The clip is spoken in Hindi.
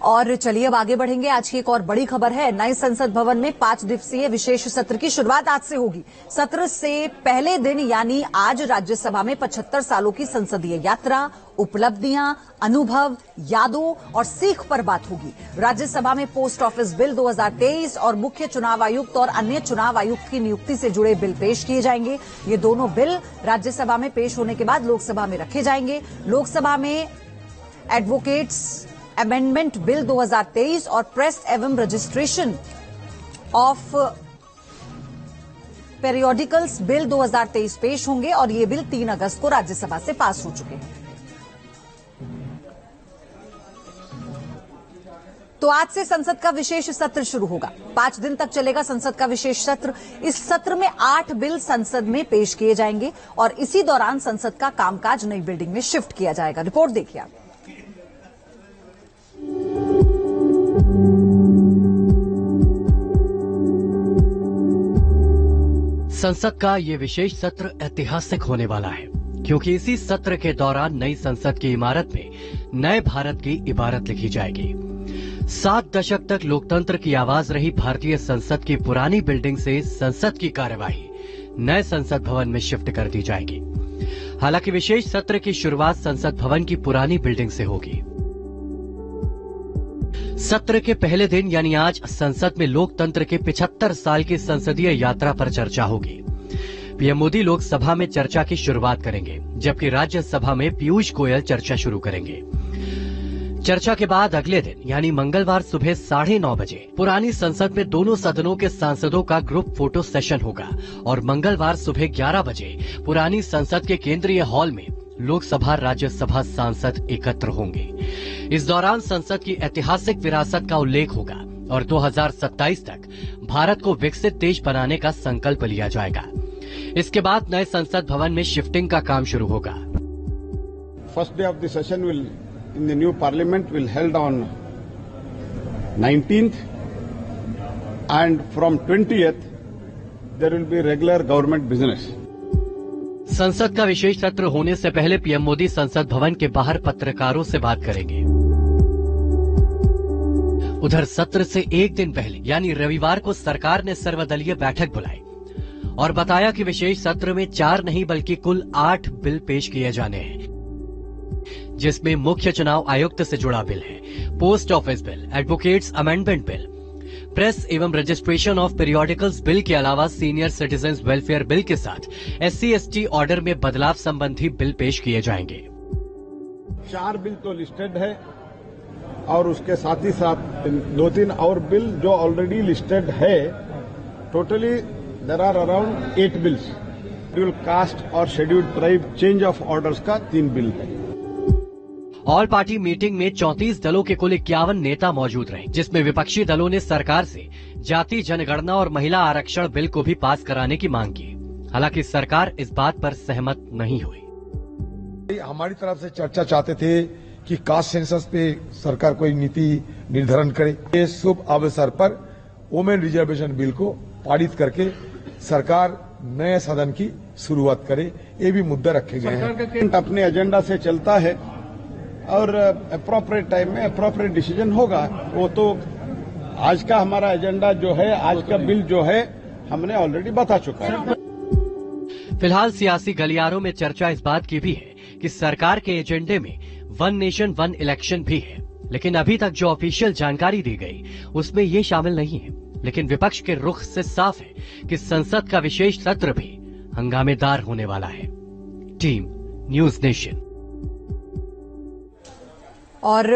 और चलिए अब आगे बढ़ेंगे। आज की एक और बड़ी खबर है, नए संसद भवन में 5 दिवसीय विशेष सत्र की शुरुआत आज से होगी। सत्र से पहले दिन यानी आज राज्यसभा में 75 सालों की संसदीय यात्रा, उपलब्धियां, अनुभव, यादों और सीख पर बात होगी। राज्यसभा में पोस्ट ऑफिस बिल 2023 और मुख्य चुनाव आयुक्त और अन्य चुनाव आयुक्त की नियुक्ति से जुड़े बिल पेश किए जाएंगे। ये दोनों बिल राज्यसभा में पेश होने के बाद लोकसभा में रखे जाएंगे। लोकसभा में एडवोकेट्स अमेंडमेंट बिल 2023 और प्रेस एवं रजिस्ट्रेशन ऑफ पेरियोडिकल्स बिल 2023 पेश होंगे और ये बिल 3 अगस्त को राज्यसभा से पास हो चुके हैं। तो आज से संसद का विशेष सत्र शुरू होगा। 5 दिन तक चलेगा संसद का विशेष सत्र। इस सत्र में 8 बिल संसद में पेश किए जाएंगे और इसी दौरान संसद का कामकाज नई बिल्डिंग में शिफ्ट किया जाएगा। रिपोर्ट देखिए आप। संसद का ये विशेष सत्र ऐतिहासिक होने वाला है, क्योंकि इसी सत्र के दौरान नई संसद की इमारत में नए भारत की इबारत लिखी जाएगी। 7 दशक तक लोकतंत्र की आवाज रही भारतीय संसद की पुरानी बिल्डिंग से संसद की कार्यवाही नए संसद भवन में शिफ्ट कर दी जाएगी। हालांकि विशेष सत्र की शुरुआत संसद भवन की पुरानी बिल्डिंग से होगी। सत्र के पहले दिन यानी आज संसद में लोकतंत्र के 75 साल की संसदीय यात्रा पर चर्चा होगी। पीएम मोदी लोकसभा में चर्चा की शुरुआत करेंगे, जबकि राज्यसभा में पीयूष गोयल चर्चा शुरू करेंगे। चर्चा के बाद अगले दिन यानी मंगलवार सुबह 9:30 बजे पुरानी संसद में दोनों सदनों के सांसदों का ग्रुप फोटो सेशन होगा और मंगलवार सुबह 11 बजे पुरानी संसद के केंद्रीय हॉल में लोकसभा राज्यसभा सांसद एकत्र होंगे। इस दौरान संसद की ऐतिहासिक विरासत का उल्लेख होगा और 2027 तक भारत को विकसित देश बनाने का संकल्प लिया जाएगा। इसके बाद नए संसद भवन में शिफ्टिंग का काम शुरू होगा। First day of the session will in the new parliament will held on 19th and from 20th there will be regular government business. संसद का विशेष सत्र होने से पहले पीएम मोदी संसद भवन के बाहर पत्रकारों से बात करेंगे। उधर सत्र से एक दिन पहले यानी रविवार को सरकार ने सर्वदलीय बैठक बुलाई और बताया कि विशेष सत्र में 4 नहीं बल्कि कुल 8 बिल पेश किए जाने हैं, जिसमें मुख्य चुनाव आयुक्त से जुड़ा बिल है, post office bill, advocates amendment bill, press एवं रजिस्ट्रेशन ऑफ पीरियोडिकल्स बिल के अलावा सीनियर सिटीजन वेलफेयर बिल के साथ SC/ST ऑर्डर में बदलाव संबंधी बिल पेश किए जाएंगे। 4 बिल तो लिस्टेड है और उसके साथ ही साथ 2-3 और बिल जो ऑलरेडी लिस्टेड है। Totally there are around 8 bills. Schedule caste और scheduled tribe change of orders का 3 बिल है। ऑल पार्टी मीटिंग में 34 दलों के कुल 51 नेता मौजूद रहे, जिसमें विपक्षी दलों ने सरकार से जाति जनगणना और महिला आरक्षण बिल को भी पास कराने की मांग की। हालांकि सरकार इस बात पर सहमत नहीं हुई। हमारी तरफ से चर्चा चाहते थे कि कास्ट सेंसस पे सरकार कोई नीति निर्धारण करे। ये शुभ अवसर पर वुमेन रिजर्वेशन बिल को पारित करके सरकार नए सदन की शुरुआत करे, ये भी मुद्दा रखे गए हैं। अपने एजेंडा से चलता है और अप्रोप्रिएट टाइम में अप्रोप्रिएट डिसीजन होगा। वो तो आज का हमारा एजेंडा जो है, आज का बिल जो है, हमने ऑलरेडी बता चुका है। फिलहाल सियासी गलियारों में चर्चा इस बात की भी है कि सरकार के एजेंडे में 1 नेशन 1 इलेक्शन भी है, लेकिन अभी तक जो ऑफिशियल जानकारी दी गई उसमें ये शामिल नहीं है। लेकिन विपक्ष के रुख से साफ है कि संसद का विशेष सत्र भी हंगामेदार होने वाला है। Team news nation. और